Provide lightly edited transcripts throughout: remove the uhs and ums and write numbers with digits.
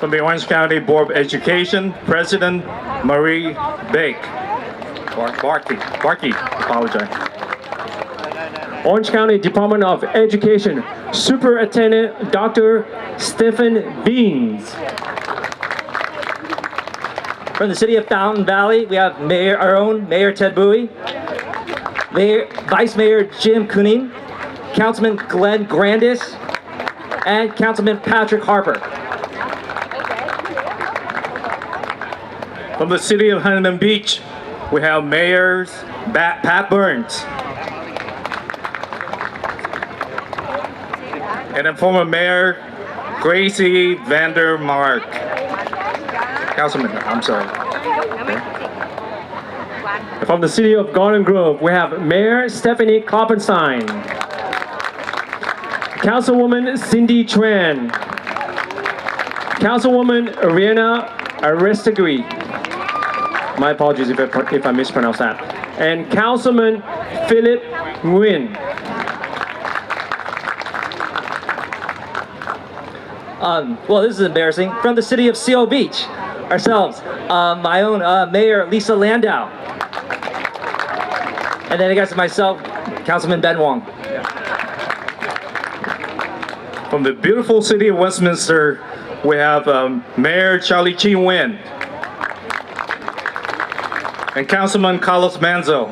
From the Orange County Board of Education, President Marie Bake. Barkey, apologize. Orange County Department of Education, Superintendent Dr. Stephen Beans. From the city of Fountain Valley, we have our own Mayor Ted Bowie, Vice Mayor Jim Cooning, Councilman Glenn Grandis, and Councilman Patrick Harper. From the city of Huntington Beach, we have Mayor Pat Burns. And then former Mayor Gracie Vandermark. Councilman, I'm sorry. Okay. From the city of Garden Grove, we have Mayor Stephanie Kloppenstein, Councilwoman Cindy Tran, Councilwoman Ariana Aristagui. My apologies if I mispronounced that. And Councilman Philip Nguyen. Well, this is embarrassing. From the city of Seal Beach, ourselves, my own Mayor Lisa Landau. And then I guess myself, Councilman Ben Wong. From the beautiful city of Westminster, we have Mayor Charlie Chi Nguyen and Councilman Carlos Manzo.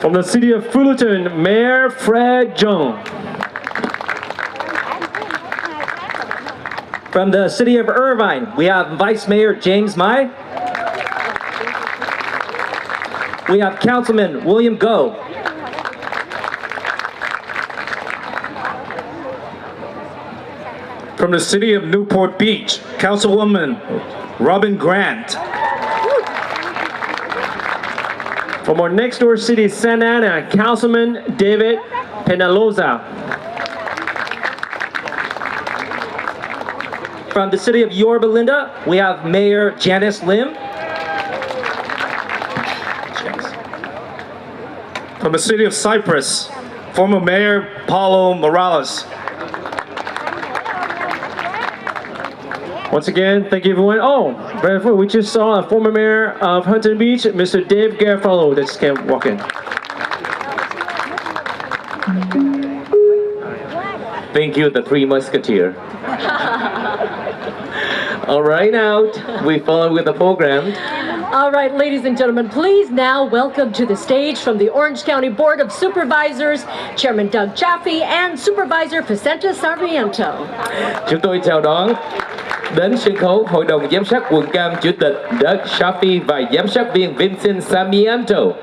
From the city of Fullerton, Mayor Fred Jones. From the city of Irvine, we have Vice Mayor James Mai. We have Councilman William Go. From the city of Newport Beach, Councilwoman Robin Grant. From our next door city, Santa Ana, Councilman David Penaloza. From the city of Yorba Linda, we have Mayor Janice Lim. From the city of Cypress, former Mayor Paulo Morales. Once again, thank you everyone. Oh, before we just saw a former mayor of Huntington Beach, Mr. Dave Garofalo, that just came walking. Thank you, the Three Musketeers. All right, now we follow with the program. All right, ladies and gentlemen, please now welcome to the stage from the Orange County Board of Supervisors, Chairman Doug Chaffee and Supervisor Vicente Sarmiento. Chúng tôi chào đón đến sân khấu Hội đồng Giám sát quận Cam, Chủ tịch Doug Chaffee và Giám sát viên Vincent Sarmiento.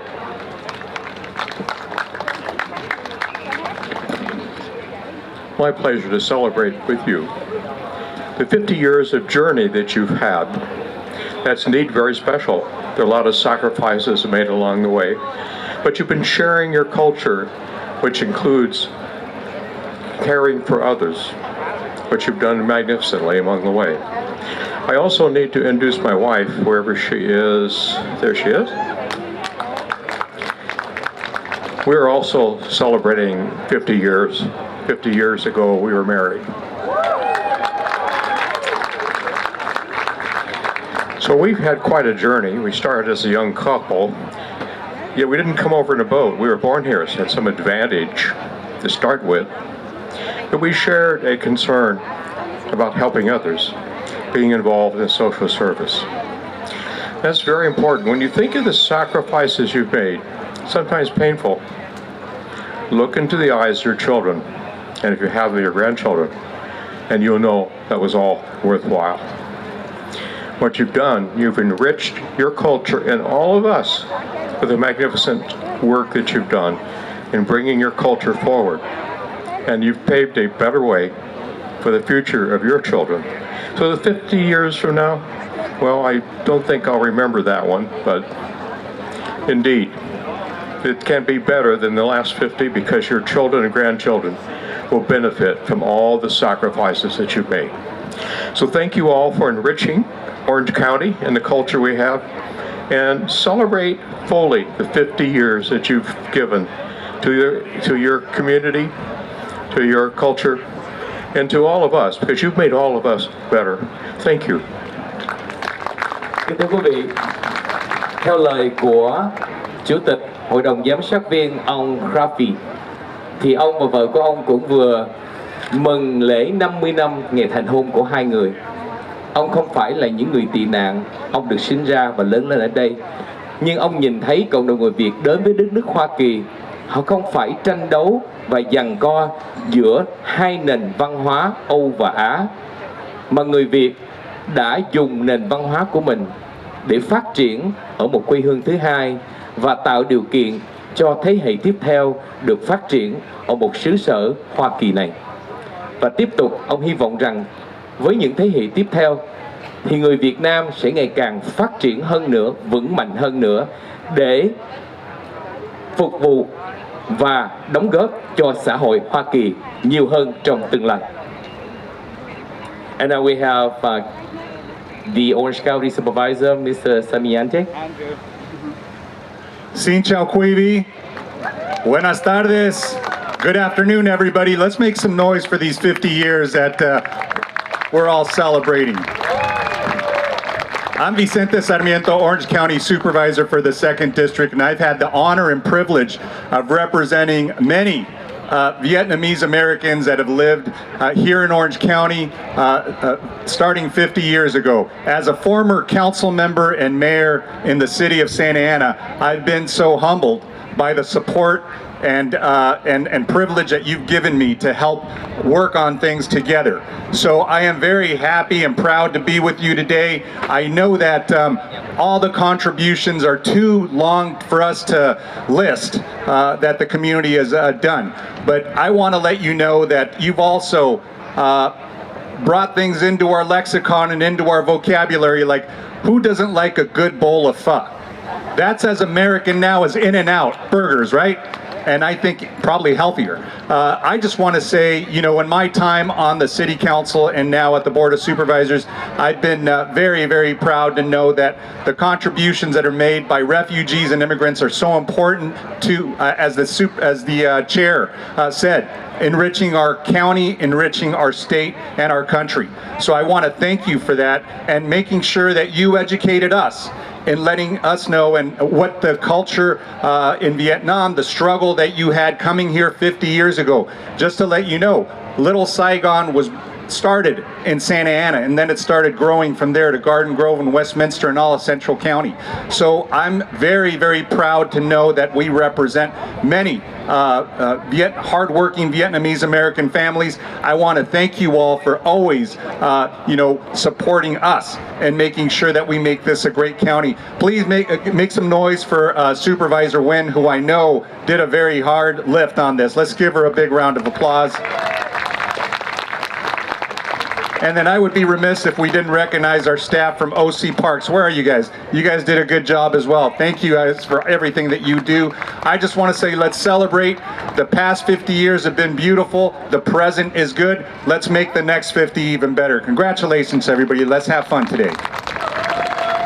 My pleasure to celebrate with you the 50 years of journey that you've had. That's indeed very special. There are a lot of sacrifices made along the way, but you've been sharing your culture, which includes caring for others, which you've done magnificently along the way. I also need to introduce my wife, wherever she is. There she is. We're also celebrating 50 years. 50 years ago, we were married. So we've had quite a journey. We started as a young couple, yet we didn't come over in a boat. We were born here, so had some advantage to start with. But we shared a concern about helping others, being involved in social service. That's very important. When you think of the sacrifices you've made, sometimes painful, look into the eyes of your children, and if you have your grandchildren, and you'll know that was all worthwhile. What you've done, you've enriched your culture and all of us with the magnificent work that you've done in bringing your culture forward. And you've paved a better way for the future of your children. So the 50 years from now, well, I don't think I'll remember that one, but indeed, it can't be better than the last 50 because your children and grandchildren will benefit from all the sacrifices that you've made. So thank you all for enriching Orange County and the culture we have, and celebrate fully the 50 years that you've given to your community, to your culture, and to all of us, because you've made all of us better. Thank you. Kính thưa quý vị, theo lời của Chủ tịch Hội đồng Giám sát viên ông Rafi, thì ông và vợ của ông cũng vừa mừng lễ 50 năm ngày thành hôn của hai người. Ông không phải là những người tị nạn, ông được sinh ra và lớn lên ở đây. Nhưng ông nhìn thấy cộng đồng người Việt đến với đất nước Hoa Kỳ, họ không phải tranh đấu và giằng co giữa hai nền văn hóa Âu và Á, mà người Việt đã dùng nền văn hóa của mình để phát triển ở một quê hương thứ hai và tạo điều kiện cho thế hệ tiếp theo được phát triển ở một xứ sở Hoa Kỳ này. Và tiếp tục, ông hy vọng rằng với những thế hệ tiếp theo thì người Việt Nam sẽ ngày càng phát triển hơn nữa, vững mạnh hơn nữa để phục vụ và đóng góp cho xã hội Hoa Kỳ nhiều hơn trong tương lai. And now we have the Orange County Supervisor, Mr. Samiante. Xin chào quý vị. Buenas tardes. Good afternoon, everybody. Let's make some noise for these 50 years that we're all celebrating. I'm Vicente Sarmiento, Orange County Supervisor for the 2nd District, and I've had the honor and privilege of representing many Vietnamese Americans that have lived here in Orange County starting 50 years ago. As a former council member and mayor in the city of Santa Ana, I've been so humbled by the support and privilege that you've given me to help work on things together. So I am very happy and proud to be with you today. I know that all the contributions are too long for us to list that the community has done. But I want to let you know that you've also brought things into our lexicon and into our vocabulary, like who doesn't like a good bowl of pho? That's as American now as In-N-Out burgers, right? And I think probably healthier. I just want to say, you know, in my time on the City Council and now at the Board of Supervisors, I've been very, very proud to know that the contributions that are made by refugees and immigrants are so important to, as the chair said, enriching our county, enriching our state and our country. So I want to thank you for that and making sure that you educated us in letting us know and what the culture in Vietnam, the struggle that you had coming here 50 years ago. Just to let you know, Little Saigon was started in Santa Ana, and then it started growing from there to Garden Grove and Westminster and all of Central County. So I'm very, very proud to know that we represent many hardworking Vietnamese American families. I want to thank you all for always, supporting us and making sure that we make this a great county. Please make some noise for Supervisor Nguyen, who I know did a very hard lift on this. Let's give her a big round of applause. And then I would be remiss if we didn't recognize our staff from OC Parks. Where are you guys? You guys did a good job as well. Thank you guys for everything that you do. I just want to say, let's celebrate. The past 50 years have been beautiful. The present is good. Let's make the next 50 even better. Congratulations, everybody. Let's have fun today.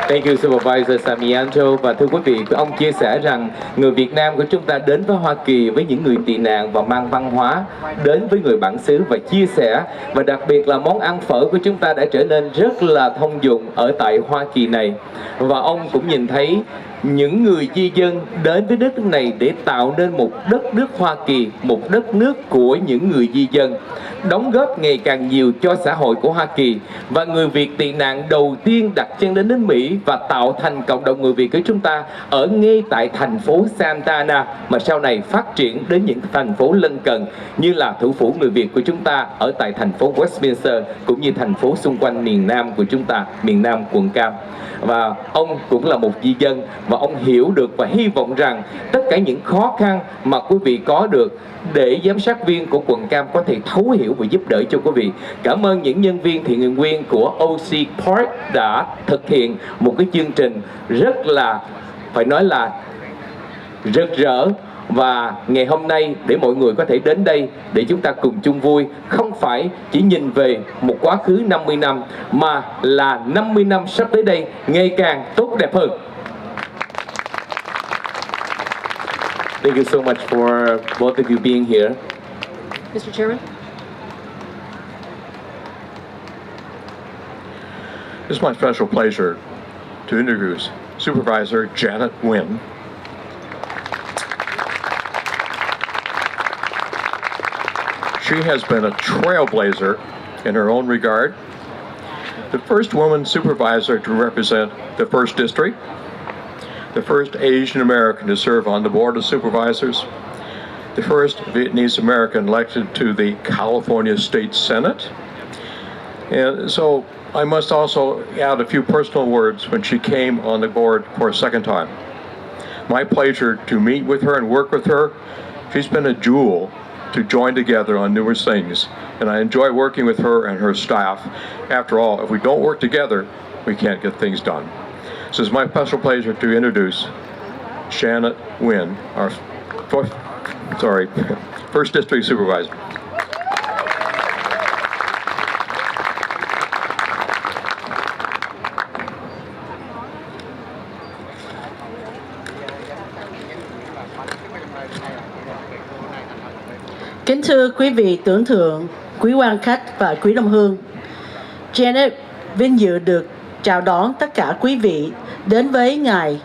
Thank you, Supervisor Samianto. Và thưa quý vị, ông chia sẻ rằng người Việt Nam của chúng ta đến với Hoa Kỳ với những người tị nạn và mang văn hóa đến với người bản xứ và chia sẻ. Và đặc biệt là món ăn phở của chúng ta đã trở nên rất là thông dụng ở tại Hoa Kỳ này. Và ông cũng nhìn thấy những người di dân đến với đất nước này để tạo nên một đất nước Hoa Kỳ, một đất nước của những người di dân, đóng góp ngày càng nhiều cho xã hội của Hoa Kỳ. Và người Việt tị nạn đầu tiên đặt chân đến Mỹ và tạo thành cộng đồng người Việt của chúng ta ở ngay tại thành phố Santa Ana, mà sau này phát triển đến những thành phố lân cận như là thủ phủ người Việt của chúng ta ở tại thành phố Westminster, cũng như thành phố xung quanh miền Nam của chúng ta, miền Nam quận Cam. Và ông cũng là một di dân và ông hiểu được và hy vọng rằng tất cả những khó khăn mà quý vị có được để giám sát viên của quận Cam có thể thấu hiểu và giúp đỡ cho quý vị. Cảm ơn những nhân viên thiện nguyện viên của OC Park đã thực hiện một cái chương trình rất là, phải nói là rực rỡ. Và ngày hôm nay để mọi người có thể đến đây để chúng ta cùng chung vui, không phải chỉ nhìn về một quá khứ 50 năm mà là 50 năm sắp tới đây ngày càng tốt đẹp hơn. Thank you so much for both of you being here. Mr. Chairman? It's my special pleasure to introduce Supervisor Janet Nguyễn. She has been a trailblazer in her own regard. The first woman supervisor to represent the 1st District, the first Asian American to serve on the Board of Supervisors, the first Vietnamese American elected to the California State Senate. And so I must also add a few personal words when she came on the board for a second time. My pleasure to meet with her and work with her. She's been a jewel to join together on numerous things, and I enjoy working with her and her staff. After all, if we don't work together, we can't get things done. So it's my special pleasure to introduce Janet Nguyễn, our 1st District Supervisor. Kính thưa quý vị tưởng thượng, quý quan khách và quý đồng hương, Janet vinh dự được chào đón tất cả quý vị đến với ngày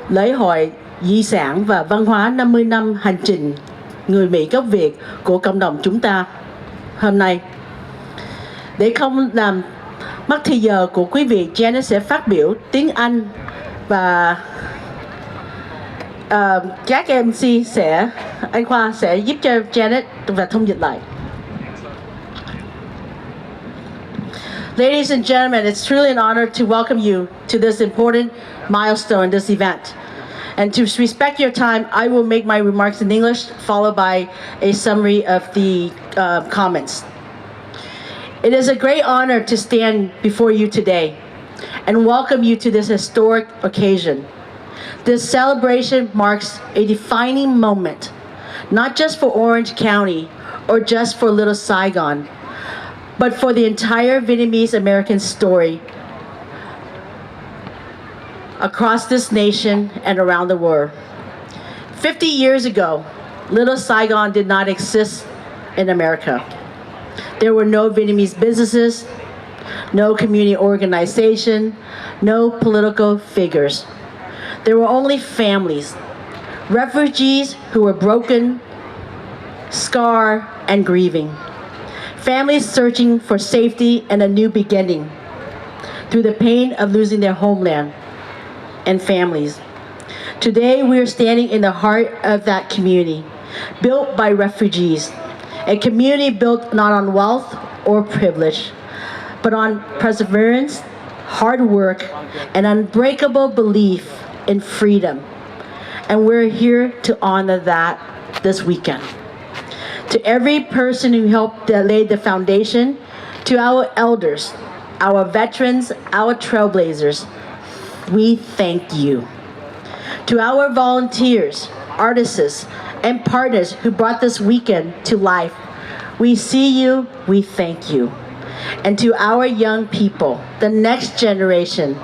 lễ Hội Di Sản và Văn hóa 50 năm hành trình người Mỹ gốc Việt của cộng đồng chúng ta hôm nay. Để không làm mất thời giờ của quý vị, Janet sẽ phát biểu tiếng Anh và các MC anh Khoa sẽ giúp cho Janet và thông dịch lại. Ladies and gentlemen, it's truly an honor to welcome you to this important milestone, this event. And to respect your time, I will make my remarks in English, followed by a summary of the comments. It is a great honor to stand before you today and welcome you to this historic occasion. This celebration marks a defining moment, not just for Orange County or just for Little Saigon, but for the entire Vietnamese-American story across this nation and around the world. 50 years ago, Little Saigon did not exist in America. There were no Vietnamese businesses, no community organization, no political figures. There were only families, refugees who were broken, scarred, and grieving. Families searching for safety and a new beginning through the pain of losing their homeland and families. Today, we are standing in the heart of that community, built by refugees, a community built not on wealth or privilege, but on perseverance, hard work, and unbreakable belief in freedom. And we're here to honor that this weekend. To every person who helped lay the foundation, to our elders, our veterans, our trailblazers, we thank you. To our volunteers, artists, and partners who brought this weekend to life, we see you, we thank you. And to our young people, the next generation,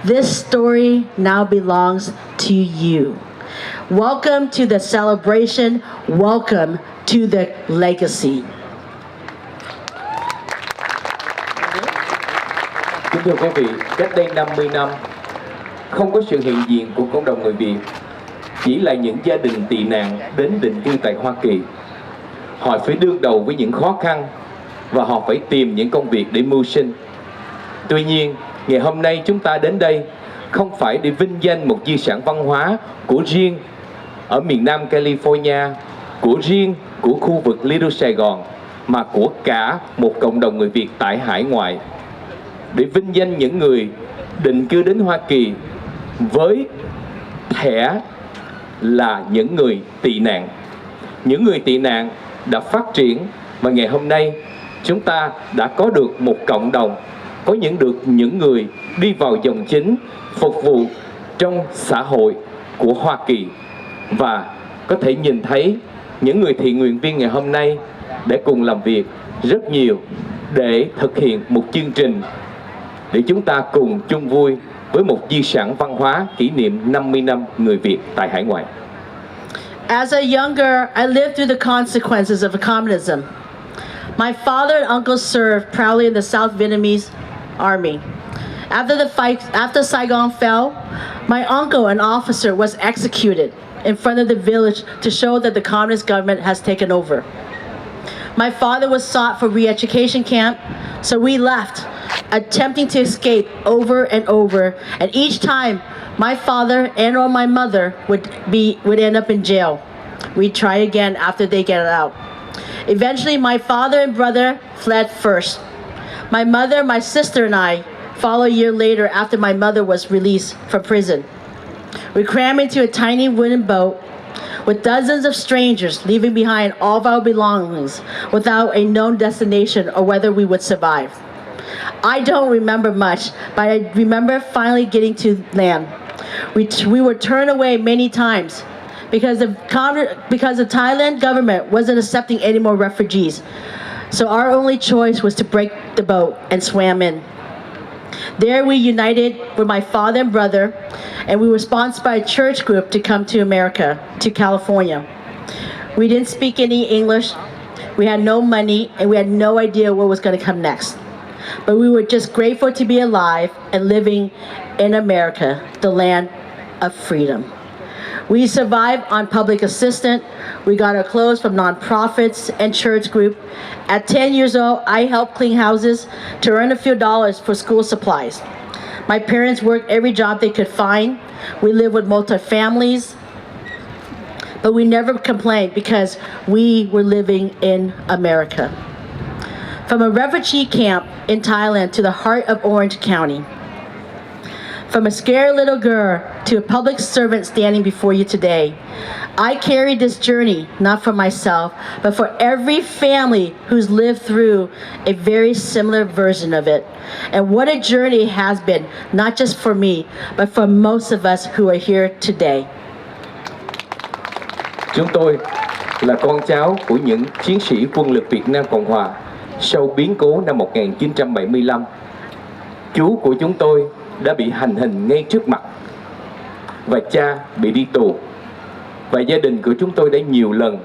this story now belongs to you. Welcome to the celebration. Welcome to the legacy. Kính thưa quý vị, cách đây 50 năm, không có sự hiện diện của cộng đồng người Việt, chỉ là những gia đình tị nạn đến định cư tại Hoa Kỳ. Họ phải đương đầu với những khó khăn và họ phải tìm những công việc để mưu sinh. Tuy nhiên, ngày hôm nay chúng ta đến đây không phải để vinh danh một di sản văn hóa của riêng ở miền Nam California, của riêng của khu vực Little Saigon, mà của cả một cộng đồng người Việt tại hải ngoại. Để vinh danh những người định cư đến Hoa Kỳ với thẻ là những người tị nạn. Những người tị nạn đã phát triển và ngày hôm nay chúng ta đã có được một cộng đồng, có những người đi vào dòng chính phục vụ trong xã hội của Hoa Kỳ. Và có thể nhìn thấy những người thiện nguyện viên ngày hôm nay để cùng làm việc rất nhiều để thực hiện một chương trình để chúng ta cùng chung vui với một di sản văn hóa kỷ niệm 50 năm người Việt tại hải ngoại. As a younger, I lived through the consequences of communism. My father and uncle served proudly in the South Vietnamese Army. After Saigon fell, my uncle, an officer, was executed in front of the village to show that the communist government has taken over. My father was sought for re-education camp, so we left, attempting to escape over and over, and each time my father and or my mother would end up in jail. We'd try again after they get out. Eventually, my father and brother fled first. My mother, my sister, and I followed a year later after my mother was released from prison. We crammed into a tiny wooden boat with dozens of strangers, leaving behind all of our belongings without a known destination or whether we would survive. I don't remember much, but I remember finally getting to land. We were turned away many times because the Thailand government wasn't accepting any more refugees. So our only choice was to break the boat and swam in. There we united with my father and brother, and we were sponsored by a church group to come to America, to California. We didn't speak any English, we had no money, and we had no idea what was going to come next. But we were just grateful to be alive and living in America, the land of freedom. We survived on public assistance. We got our clothes from nonprofits and church group. At 10 years old, I helped clean houses to earn a few dollars for school supplies. My parents worked every job they could find. We lived with multi-families, but we never complained because we were living in America. From a refugee camp in Thailand to the heart of Orange County. From a scared little girl to a public servant standing before you today, I carry this journey not for myself, but for every family who's lived through a very similar version of it. And what a journey it has been, not just for me, but for most of us who are here today. Chúng tôi là con cháu của những chiến sĩ quân lực Việt Nam Cộng Hòa sau biến cố năm 1975. Chú của chúng tôi đã bị hành hình ngay trước mặt và cha bị đi tù, và gia đình của chúng tôi đã nhiều lần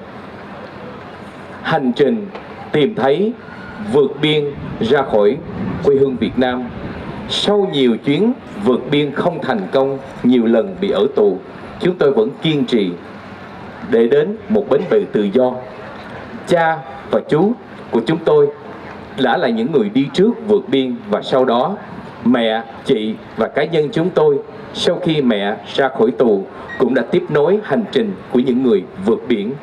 hành trình tìm thấy vượt biên ra khỏi quê hương Việt Nam. Sau nhiều chuyến vượt biên không thành công, nhiều lần bị ở tù, chúng tôi vẫn kiên trì để đến một bến bờ tự do. Cha và chú của chúng tôi đã là những người đi trước vượt biên, và sau đó mẹ, chị và cá nhân chúng tôi sau khi mẹ ra khỏi tù cũng đã tiếp nối hành trình của những người vượt biển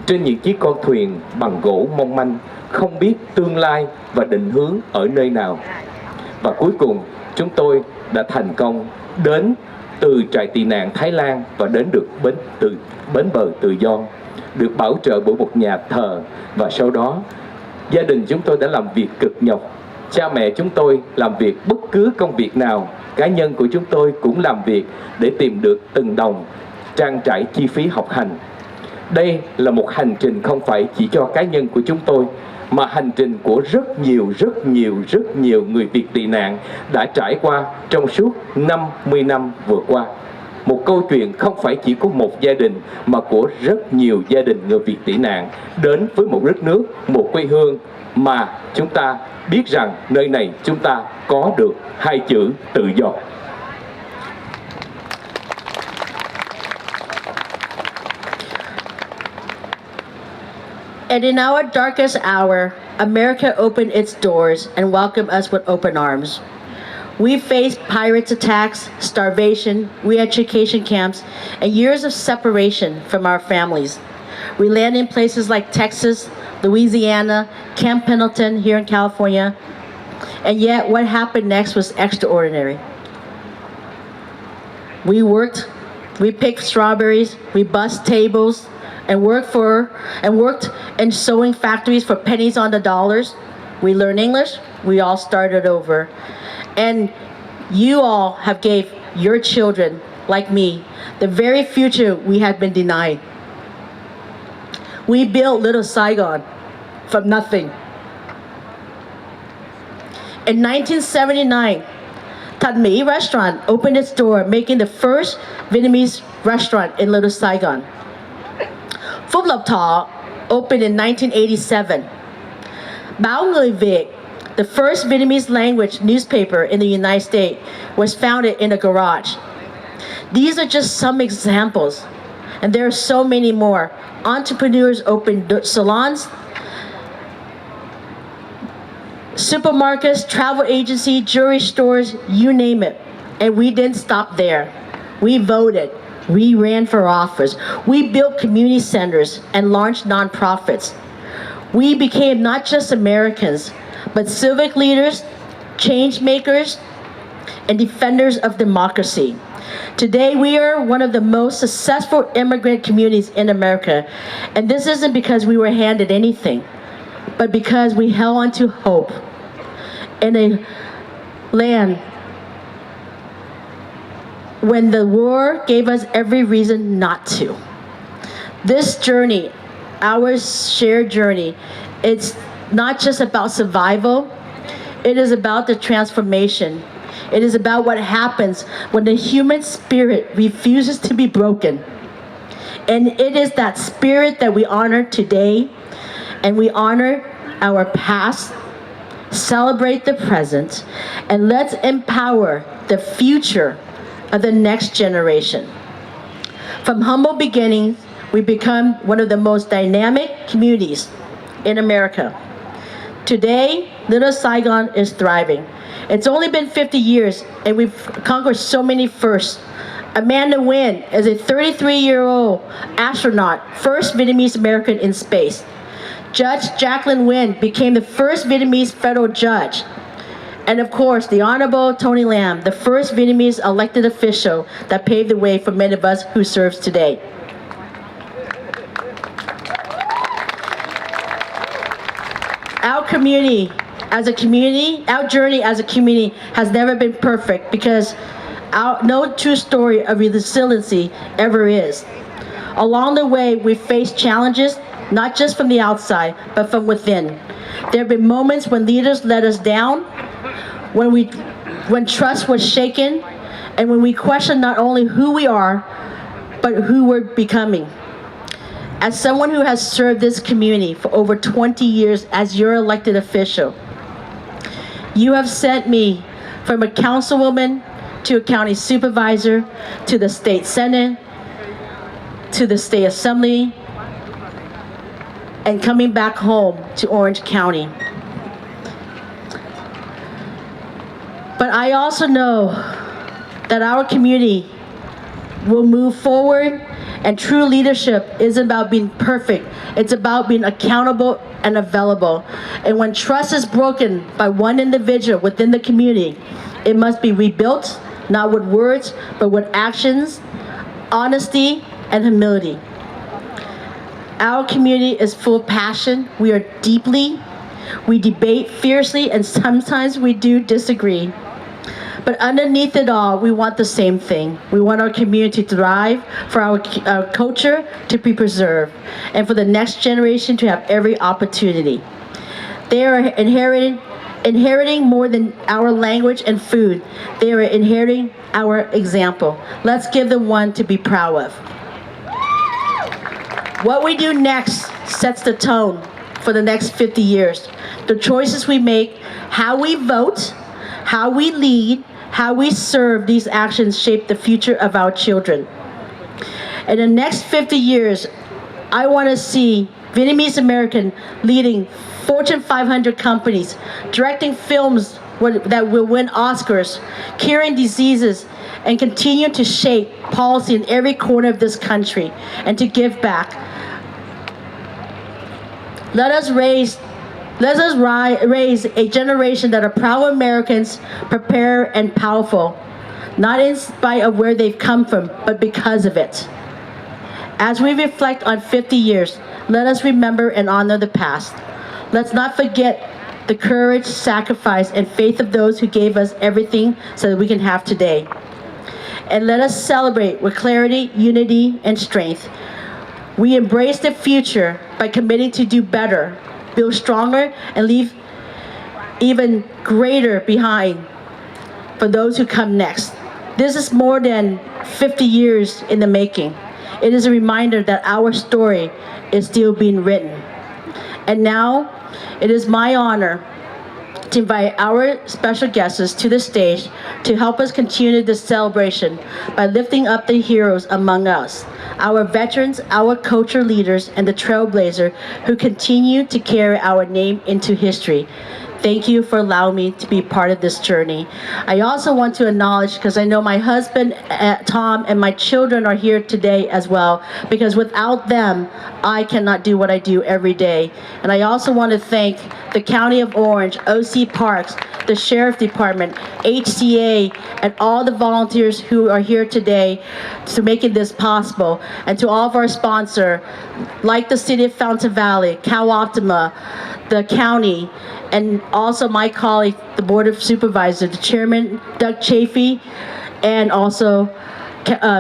trên những chiếc con thuyền bằng gỗ mong manh, không biết tương lai và định hướng ở nơi nào. Và cuối cùng chúng tôi đã thành công đến từ trại tị nạn Thái Lan và đến được bến bờ tự do, được bảo trợ bởi một nhà thờ, và sau đó gia đình chúng tôi đã làm việc cực nhọc. Cha mẹ chúng tôi làm việc bất cứ công việc nào, cá nhân của chúng tôi cũng làm việc để tìm được từng đồng trang trải chi phí học hành. Đây là một hành trình không phải chỉ cho cá nhân của chúng tôi, mà hành trình của rất nhiều người Việt tị nạn đã trải qua trong suốt 50 năm vừa qua. Một câu chuyện không phải chỉ của một gia đình, mà của rất nhiều gia đình người Việt tị nạn đến với một đất nước, một quê hương mà chúng ta biết rằng nơi này chúng ta có được hai chữ tự do. And in our darkest hour, America opened its doors and welcomed us with open arms. We faced pirates' attacks, starvation, re-education camps, and years of separation from our families. We landed in places like Texas, Louisiana, Camp Pendleton here in California, and yet what happened next was extraordinary. We worked, we picked strawberries, we bussed tables, and worked in sewing factories for pennies on the dollars. We learned English, we all started over. And you all have gave your children, like me, the very future we had been denied. We built Little Saigon from nothing. In 1979, Thật Mỹ restaurant opened its door, making the first Vietnamese restaurant in Little Saigon. Phúc Lộc Thọ opened in 1987. Báo Người Việt, The first Vietnamese language newspaper in the United States was founded in a garage. These are just some examples, and there are so many more. Entrepreneurs opened salons, supermarkets, travel agency, jewelry stores, you name it. And we didn't stop there. We voted. We ran for office. We built community centers and launched nonprofits. We became not just Americans, but civic leaders, change makers, and defenders of democracy. Today, we are one of the most successful immigrant communities in America. And this isn't because we were handed anything, but because we held on to hope in a land when the war gave us every reason not to. This journey, our shared journey, it's not just about survival, it is about the transformation. It is about what happens when the human spirit refuses to be broken. And it is that spirit that we honor today, and we honor our past, celebrate the present, and let's empower the future of the next generation. From humble beginnings, we become one of the most dynamic communities in America. Today, Little Saigon is thriving. It's only been 50 years, and we've conquered so many firsts. Amanda Nguyen is a 33-year-old astronaut, first Vietnamese American in space. Judge Jacqueline Nguyen became the first Vietnamese federal judge. And of course, the Honorable Tony Lam, the first Vietnamese elected official that paved the way for many of us who serves today. Our community, our journey as a community has never been perfect because no true story of resiliency ever is. Along the way, we faced challenges, not just from the outside, but from within. There have been moments when leaders let us down, when trust was shaken, and when we questioned not only who we are, but who we're becoming. As someone who has served this community for over 20 years as your elected official, you have sent me from a councilwoman to a county supervisor, to the state senate, to the state assembly, and coming back home to Orange County. But I also know that our community will move forward, and true leadership isn't about being perfect. It's about being accountable and available. And when trust is broken by one individual within the community, it must be rebuilt, not with words, but with actions, honesty, and humility. Our community is full of passion. We are we debate fiercely, and sometimes we do disagree. But underneath it all, we want the same thing. We want our community to thrive, for our culture to be preserved, and for the next generation to have every opportunity. They are inheriting more than our language and food. They are inheriting our example. Let's give them one to be proud of. What we do next sets the tone for the next 50 years. The choices we make, how we vote, how we lead, how we serve, these actions shape the future of our children. In the next 50 years, I want to see Vietnamese American leading Fortune 500 companies, directing films that will win Oscars, curing diseases, and continue to shape policy in every corner of this country, and to give back. Let us raise a generation that are proud Americans, prepared and powerful, not in spite of where they've come from, but because of it. As we reflect on 50 years, let us remember and honor the past. Let's not forget the courage, sacrifice, and faith of those who gave us everything so that we can have today. And let us celebrate with clarity, unity, and strength. We embrace the future by committing to do better, build stronger, and leave even greater behind for those who come next. This is more than 50 years in the making. It is a reminder that our story is still being written. And now, it is my honor to invite our special guests to the stage to help us continue this celebration by lifting up the heroes among us, our veterans, our culture leaders, and the trailblazers who continue to carry our name into history. Thank you for allowing me to be part of this journey. I also want to acknowledge, because I know my husband, Tom, and my children are here today as well, because without them, I cannot do what I do every day. And I also want to thank the County of Orange, OC Parks, the Sheriff Department, HCA, and all the volunteers who are here today to making this possible. And to all of our sponsors, like the City of Fountain Valley, Cal Optima, the county, and also my colleague, the Board of Supervisors, the Chairman, Doug Chafee, and also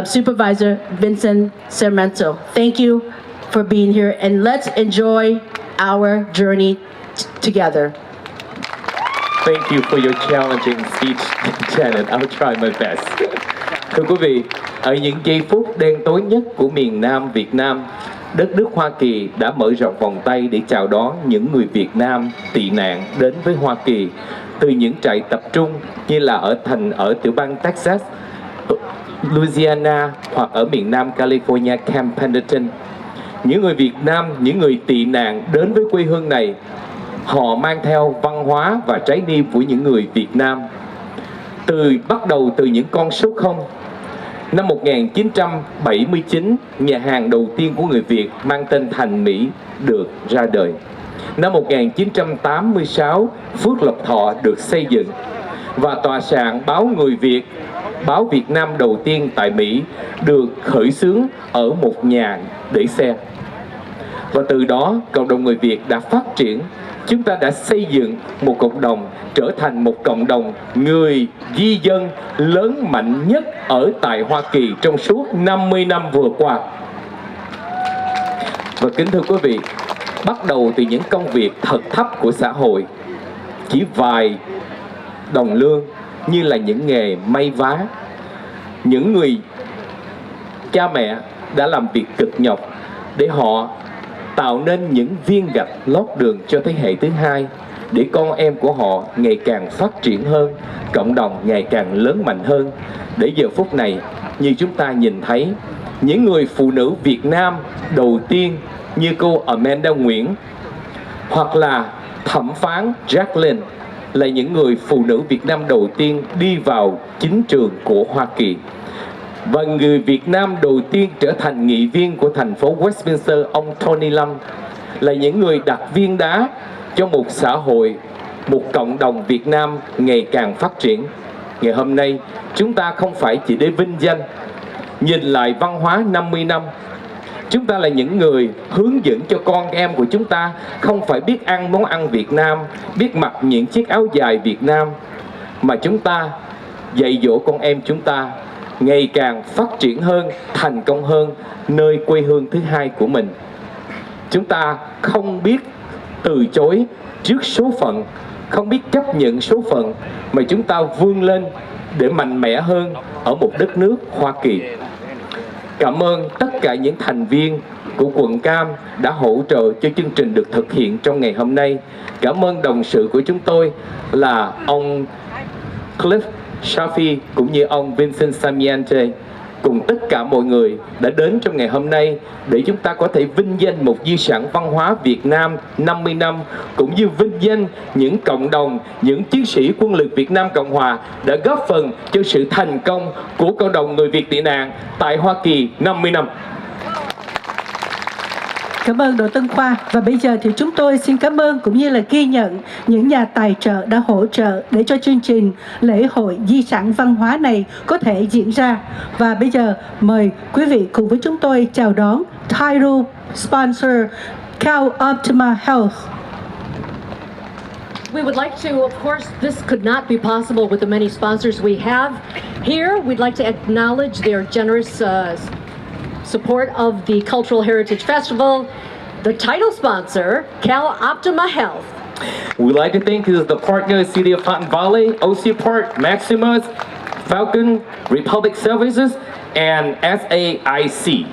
Supervisor Vincent Sarmiento. Thank you for being here, and let's enjoy our journey together. Thank you for your challenging speech, Janet. I'll try my best. Thưa quý vị, ở những giây phút đen tối nhất của miền Nam Việt Nam, đất nước Hoa Kỳ đã mở rộng vòng tay để chào đón những người Việt Nam tị nạn đến với Hoa Kỳ từ những trại tập trung như là ở thành ở tiểu bang Texas, Louisiana hoặc ở miền Nam California, Camp Pendleton. Những người Việt Nam, những người tị nạn đến với quê hương này, họ mang theo văn hóa và trái tim của những người Việt Nam. Bắt đầu từ những con số 0. Năm 1979, nhà hàng đầu tiên của người Việt mang tên Thành Mỹ được ra đời. Năm 1986, Phước Lộc Thọ được xây dựng và tòa soạn báo Người Việt, báo Việt Nam đầu tiên tại Mỹ được khởi xướng ở một nhà để xe. Và từ đó, cộng đồng người Việt đã phát triển. Chúng ta đã xây dựng một cộng đồng trở thành một cộng đồng người di dân lớn mạnh nhất ở tại Hoa Kỳ trong suốt 50 năm vừa qua. Và kính thưa quý vị, bắt đầu từ những công việc thật thấp của xã hội, chỉ vài đồng lương như là những nghề may vá, những người cha mẹ đã làm việc cực nhọc để họ tạo nên những viên gạch lót đường cho thế hệ thứ hai, để con em của họ ngày càng phát triển hơn, cộng đồng ngày càng lớn mạnh hơn. Để giờ phút này, như chúng ta nhìn thấy, những người phụ nữ Việt Nam đầu tiên như cô Amanda Nguyễn hoặc là thẩm phán Jacqueline là những người phụ nữ Việt Nam đầu tiên đi vào chính trường của Hoa Kỳ. Và người Việt Nam đầu tiên trở thành nghị viên của thành phố Westminster, ông Tony Lâm, là những người đặt viên đá cho một xã hội, một cộng đồng Việt Nam ngày càng phát triển. Ngày hôm nay, chúng ta không phải chỉ để vinh danh, nhìn lại văn hóa 50 năm. Chúng ta là những người hướng dẫn cho con em của chúng ta không phải biết ăn món ăn Việt Nam, biết mặc những chiếc áo dài Việt Nam, mà chúng ta dạy dỗ con em chúng ta ngày càng phát triển hơn, thành công hơn nơi quê hương thứ hai của mình. Chúng ta không biết từ chối trước số phận, không biết chấp nhận số phận, mà chúng ta vươn lên để mạnh mẽ hơn ở một đất nước Hoa Kỳ. Cảm ơn tất cả những thành viên của quận Cam đã hỗ trợ cho chương trình được thực hiện trong ngày hôm nay. Cảm ơn đồng sự của chúng tôi là ông Cliff Shafi cũng như ông Vincent Sarmiento, cùng tất cả mọi người đã đến trong ngày hôm nay để chúng ta có thể vinh danh một di sản văn hóa Việt Nam 50 năm, cũng như vinh danh những cộng đồng, những chiến sĩ quân lực Việt Nam Cộng Hòa đã góp phần cho sự thành công của cộng đồng người Việt tị nạn tại Hoa Kỳ 50 năm. Cảm ơn Đỗ Tân Khoa. Và bây giờ thì chúng tôi xin cảm ơn cũng như là ghi nhận những nhà tài trợ đã hỗ trợ để cho chương trình lễ hội di sản văn hóa này có thể diễn ra. Và bây giờ mời quý vị cùng với chúng tôi chào đón title sponsor Cal Optima Health. We would like to, of course, this could not be possible with the many sponsors we have here. We'd like to acknowledge their generous support of the Cultural Heritage Festival. The title sponsor, Cal Optima Health. We'd like to thank the partner City of Fountain Valley, OC Park, Maximus, Falcon, Republic Services, and SAIC.